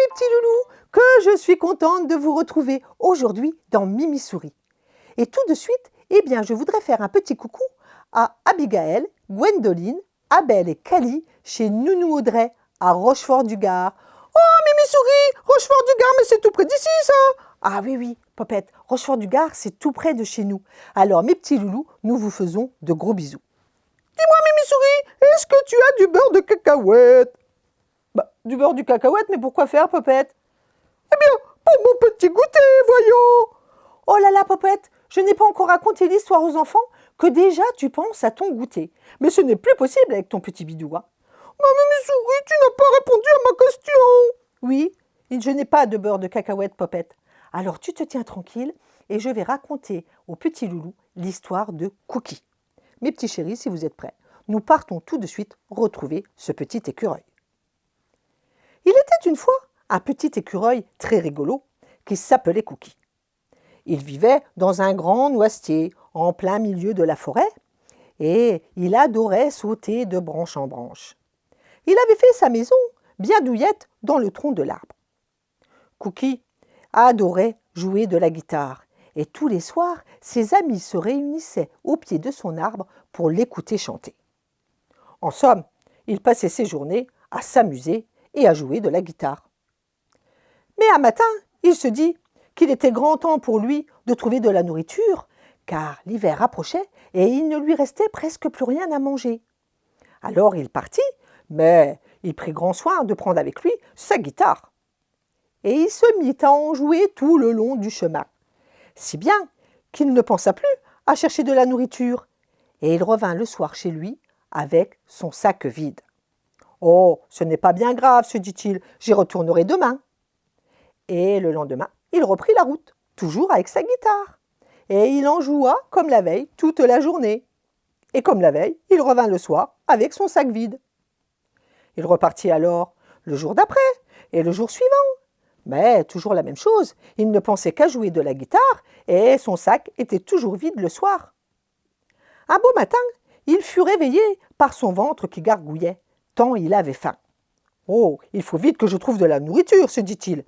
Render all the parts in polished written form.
mes petits loulous, que je suis contente de vous retrouver aujourd'hui dans Mimi Souris. Et tout de suite, je voudrais faire un petit coucou à Abigail, Gwendoline, Abel et Cali chez Nounou Audrey à Rochefort-du-Gard. Oh, Mimi Souris, Rochefort-du-Gard, mais c'est tout près d'ici, ça! Ah oui, Popette, Rochefort-du-Gard, c'est tout près de chez nous. Alors, mes petits loulous, nous vous faisons de gros bisous. Dis-moi, Mimi Souris, est-ce que tu as du beurre de cacahuète? Du beurre de cacahuète, mais pourquoi faire, Popette? Eh bien, pour mon petit goûter, voyons. Oh là là, Popette, je n'ai pas encore raconté l'histoire aux enfants que déjà tu penses à ton goûter. Mais ce n'est plus possible avec ton petit bidou. Hein. Mimi Souris, tu n'as pas répondu à ma question. Oui, je n'ai pas de beurre de cacahuète, Popette. Alors tu te tiens tranquille et je vais raconter au petit loulou l'histoire de Cookie. Mes petits chéris, si vous êtes prêts, nous partons tout de suite retrouver ce petit écureuil. Il était une fois un petit écureuil très rigolo qui s'appelait Cookie. Il vivait dans un grand noisetier en plein milieu de la forêt et il adorait sauter de branche en branche. Il avait fait sa maison bien douillette dans le tronc de l'arbre. Cookie adorait jouer de la guitare et tous les soirs, ses amis se réunissaient au pied de son arbre pour l'écouter chanter. En somme, il passait ses journées à s'amuser et à jouer de la guitare. Mais un matin, il se dit qu'il était grand temps pour lui de trouver de la nourriture, car l'hiver approchait et il ne lui restait presque plus rien à manger. Alors il partit, mais il prit grand soin de prendre avec lui sa guitare. Et il se mit à en jouer tout le long du chemin, si bien qu'il ne pensa plus à chercher de la nourriture, et il revint le soir chez lui avec son sac vide. « Oh, ce n'est pas bien grave, se dit-il, j'y retournerai demain. » Et le lendemain, il reprit la route, toujours avec sa guitare. Et il en joua comme la veille toute la journée. Et comme la veille, il revint le soir avec son sac vide. Il repartit alors le jour d'après et le jour suivant. Mais toujours la même chose, il ne pensait qu'à jouer de la guitare et son sac était toujours vide le soir. Un beau matin, il fut réveillé par son ventre qui gargouillait, tant il avait faim. « Oh, il faut vite que je trouve de la nourriture, se dit-il. »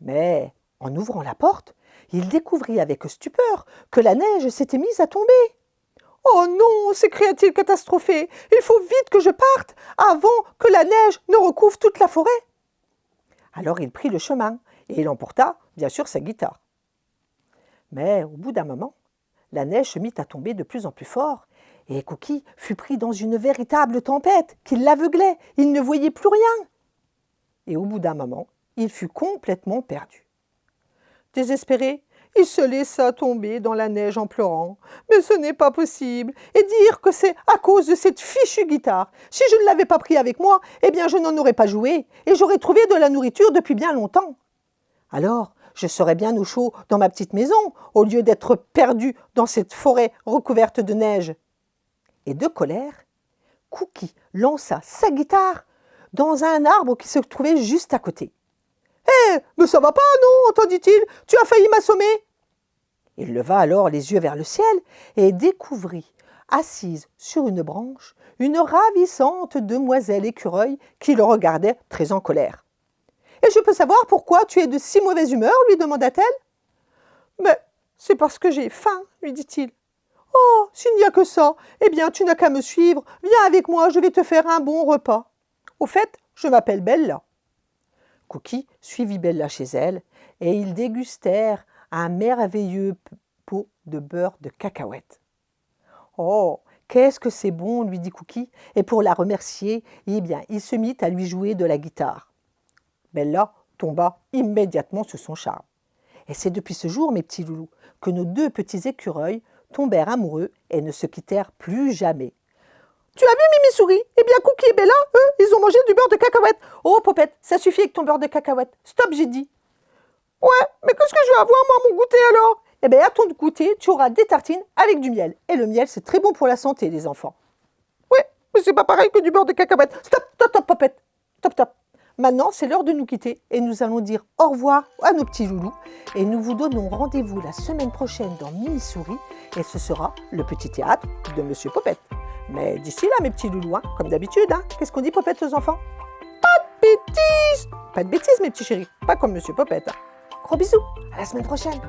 Mais en ouvrant la porte, il découvrit avec stupeur que la neige s'était mise à tomber. « Oh non !» s'écria-t-il catastrophé. « Il faut vite que je parte avant que la neige ne recouvre toute la forêt. » Alors il prit le chemin et il emporta, bien sûr, sa guitare. Mais au bout d'un moment, la neige se mit à tomber de plus en plus fort et Cookie fut pris dans une véritable tempête qui l'aveuglait. Il ne voyait plus rien. Et au bout d'un moment, il fut complètement perdu. Désespéré, il se laissa tomber dans la neige en pleurant. « Mais ce n'est pas possible. Et dire que c'est à cause de cette fichue guitare. Si je ne l'avais pas pris avec moi, je n'en aurais pas joué et j'aurais trouvé de la nourriture depuis bien longtemps. Alors, je serais bien au chaud dans ma petite maison au lieu d'être perdu dans cette forêt recouverte de neige. » Et de colère, Cookie lança sa guitare dans un arbre qui se trouvait juste à côté. « Hé, mais ça va pas, non ?» entendit-il. « Tu as failli m'assommer !» Il leva alors les yeux vers le ciel et découvrit, assise sur une branche, une ravissante demoiselle écureuil qui le regardait très en colère. « Et je peux savoir pourquoi tu es de si mauvaise humeur ?» lui demanda-t-elle. « Mais c'est parce que j'ai faim, » lui dit-il. « Oh, s'il n'y a que ça, tu n'as qu'à me suivre. Viens avec moi, je vais te faire un bon repas. Au fait, je m'appelle Bella. » Cookie suivit Bella chez elle et ils dégustèrent un merveilleux pot de beurre de cacahuète. « Oh, qu'est-ce que c'est bon !» lui dit Cookie, et pour la remercier, il se mit à lui jouer de la guitare. Bella tomba immédiatement sous son charme. Et c'est depuis ce jour, mes petits loulous, que nos deux petits écureuils tombèrent amoureux et ne se quittèrent plus jamais. Tu as vu Mimi Souris? Cookie et Bella, eux, ils ont mangé du beurre de cacahuète. Oh, Popette, ça suffit avec ton beurre de cacahuète. Stop, j'ai dit. Ouais, mais qu'est-ce que je vais avoir, moi, à mon goûter, alors? À ton goûter, tu auras des tartines avec du miel. Et le miel, c'est très bon pour la santé, les enfants. Ouais, mais c'est pas pareil que du beurre de cacahuète. Stop, stop, stop, Popette. Stop, stop. Maintenant, c'est l'heure de nous quitter et nous allons dire au revoir à nos petits loulous. Et nous vous donnons rendez-vous la semaine prochaine dans Mimi Souris. Et ce sera le petit théâtre de Monsieur Popette. Mais d'ici là, mes petits loulous, comme d'habitude, qu'est-ce qu'on dit, Popette, aux enfants? Pas de bêtises! Pas de bêtises, mes petits chéris, pas comme Monsieur Popette. Gros bisous, à la semaine prochaine.